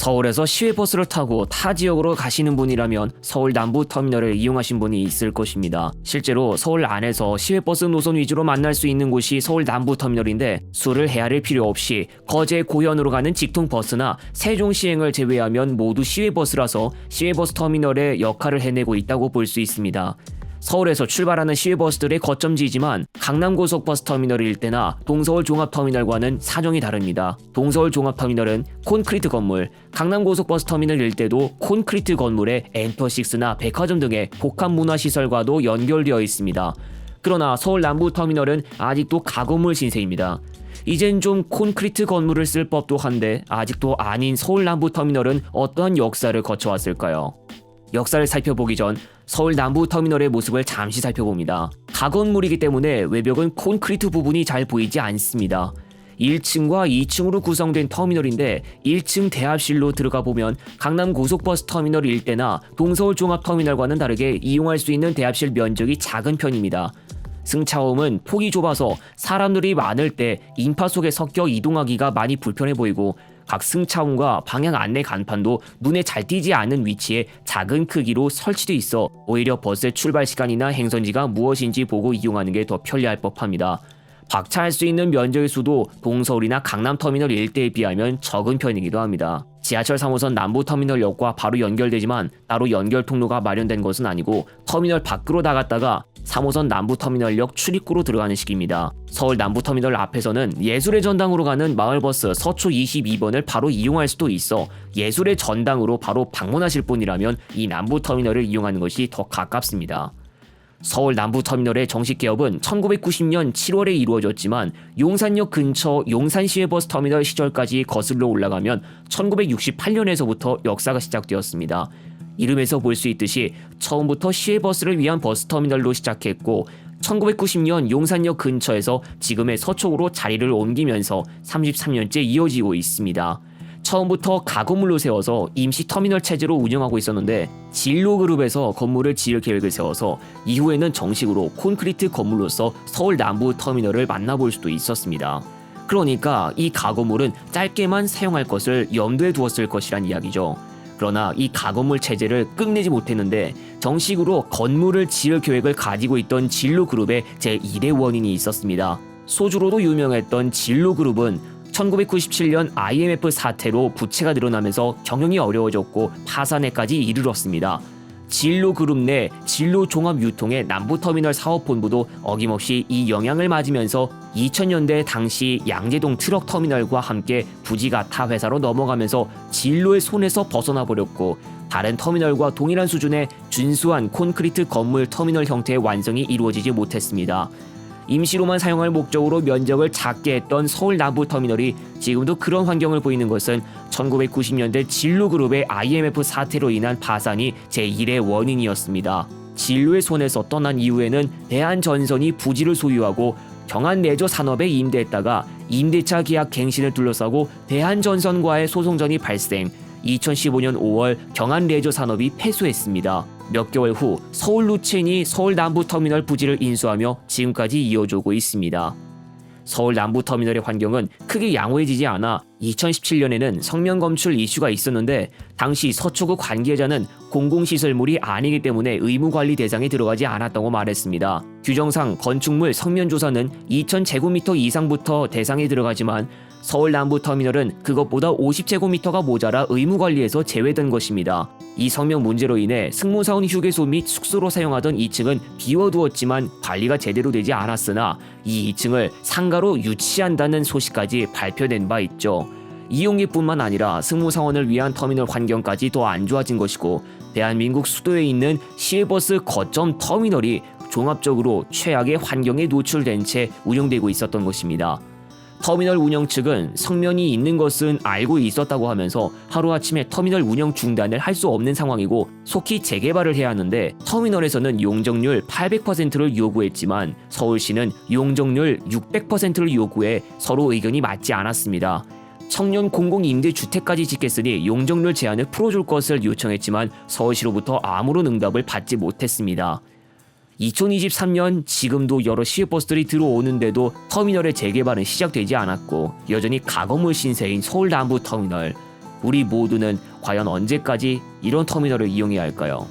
서울에서 시외버스를 타고 타 지역으로 가시는 분이라면 서울 남부터미널을 이용하신 분이 있을 것입니다. 실제로 서울 안에서 시외버스 노선 위주로 만날 수 있는 곳이 서울 남부터미널인데 수를 헤아릴 필요 없이 거제 고현으로 가는 직통버스나 세종시행을 제외하면 모두 시외버스라서 시외버스 터미널의 역할을 해내고 있다고 볼 수 있습니다. 서울에서 출발하는 시외버스들의 거점지이지만 강남고속버스 터미널 일대나 동서울 종합터미널과는 사정이 다릅니다. 동서울 종합터미널은 콘크리트 건물, 강남고속버스 터미널 일대도 콘크리트 건물에 엔터식스나 백화점 등의 복합문화시설과도 연결되어 있습니다. 그러나 서울 남부터미널은 아직도 가건물 신세입니다. 이젠 좀 콘크리트 건물을 쓸 법도 한데 아직도 아닌 서울 남부터미널은 어떠한 역사를 거쳐왔을까요? 역사를 살펴보기 전 서울 남부터미널의 모습을 잠시 살펴봅니다. 가건물이기 때문에 외벽은 콘크리트 부분이 잘 보이지 않습니다. 1층과 2층으로 구성된 터미널인데 1층 대합실로 들어가 보면 강남 고속버스 터미널 일대나 동서울 종합터미널과는 다르게 이용할 수 있는 대합실 면적이 작은 편입니다. 승차음은 폭이 좁아서 사람들이 많을 때 인파 속에 섞여 이동하기가 많이 불편해 보이고 각 승차원과 방향 안내 간판도 눈에 잘 띄지 않는 위치에 작은 크기로 설치돼 있어 오히려 버스의 출발 시간이나 행선지가 무엇인지 보고 이용하는 게 더 편리할 법합니다. 박차할 수 있는 면적의 수도 동서울이나 강남터미널 일대에 비하면 적은 편이기도 합니다. 지하철 3호선 남부터미널역과 바로 연결되지만 따로 연결 통로가 마련된 것은 아니고 터미널 밖으로 나갔다가 3호선 남부터미널역 출입구로 들어가는 식입니다. 서울 남부터미널 앞에서는 예술의 전당으로 가는 마을버스 서초 22번을 바로 이용할 수도 있어 예술의 전당으로 바로 방문하실 분이라면 이 남부터미널을 이용하는 것이 더 가깝습니다. 서울 남부터미널의 정식 개업은 1990년 7월에 이루어졌지만 용산역 근처 용산시외버스 터미널 시절까지 거슬러 올라가면 1968년에서부터 역사가 시작되었습니다. 이름에서 볼 수 있듯이 처음부터 시외버스를 위한 버스터미널로 시작했고 1990년 용산역 근처에서 지금의 서초구로 자리를 옮기면서 33년째 이어지고 있습니다. 처음부터 가건물로 세워서 임시 터미널 체제로 운영하고 있었는데 진로그룹에서 건물을 지을 계획을 세워서 이후에는 정식으로 콘크리트 건물로서 서울 남부 터미널을 만나볼 수도 있었습니다. 그러니까 이 가건물은 짧게만 사용할 것을 염두에 두었을 것이란 이야기죠. 그러나 이 가건물 체제를 끝내지 못했는데 정식으로 건물을 지을 계획을 가지고 있던 진로그룹의 제1의 원인이 있었습니다. 소주로도 유명했던 진로그룹은 1997년 IMF 사태로 부채가 늘어나면서 경영이 어려워졌고 파산에까지 이르렀습니다. 진로그룹 내 진로종합유통의 남부터미널 사업본부도 어김없이 이 영향을 맞으면서 2000년대 당시 양재동 트럭터미널과 함께 부지가 타 회사로 넘어가면서 진로의 손에서 벗어나 버렸고 다른 터미널과 동일한 수준의 준수한 콘크리트 건물 터미널 형태의 완성이 이루어지지 못했습니다. 임시로만 사용할 목적으로 면적을 작게 했던 서울 남부터미널이 지금도 그런 환경을 보이는 것은 1990년대 진로그룹의 IMF 사태로 인한 파산이 제1의 원인이었습니다. 진로의 손에서 떠난 이후에는 대한전선이 부지를 소유하고 경한레저 산업에 임대했다가 임대차 계약 갱신을 둘러싸고 대한전선과의 소송전이 발생, 2015년 5월 경한레저 산업이 패소했습니다. 몇 개월 후 서울루첸이 서울 남부터미널 부지를 인수하며 지금까지 이어지고 있습니다. 서울 남부터미널의 환경은 크게 양호해지지 않아 2017년에는 성명 검출 이슈가 있었는데 당시 서초구 관계자는 공공시설물이 아니기 때문에 의무관리 대상에 들어가지 않았다고 말했습니다. 규정상 건축물 성면조사는 2000제곱미터 이상부터 대상에 들어가지만 서울 남부터미널은 그것보다 50제곱미터가 모자라 의무관리에서 제외된 것입니다. 이 성명 문제로 인해 승무사원 휴게소 및 숙소로 사용하던 2층은 비워두었지만 관리가 제대로 되지 않았으나 이 2층을 상가로 유치한다는 소식까지 발표된 바 있죠. 이용객뿐만 아니라 승무사원을 위한 터미널 환경까지 더 안 좋아진 것이고 대한민국 수도에 있는 시외버스 거점 터미널이 종합적으로 최악의 환경에 노출된 채 운영되고 있었던 것입니다. 터미널 운영 측은 성면이 있는 것은 알고 있었다고 하면서 하루아침에 터미널 운영 중단을 할 수 없는 상황이고 속히 재개발을 해야 하는데 터미널에서는 용적률 800%를 요구했지만 서울시는 용적률 600%를 요구해 서로 의견이 맞지 않았습니다. 청년 공공임대주택까지 짓겠으니 용적률 제한을 풀어줄 것을 요청했지만 서울시로부터 아무런 응답을 받지 못했습니다. 2023년 지금도 여러 시외버스들이 들어오는데도 터미널의 재개발은 시작되지 않았고 여전히 가건물 신세인 서울 남부터미널. 우리 모두는 과연 언제까지 이런 터미널을 이용해야 할까요?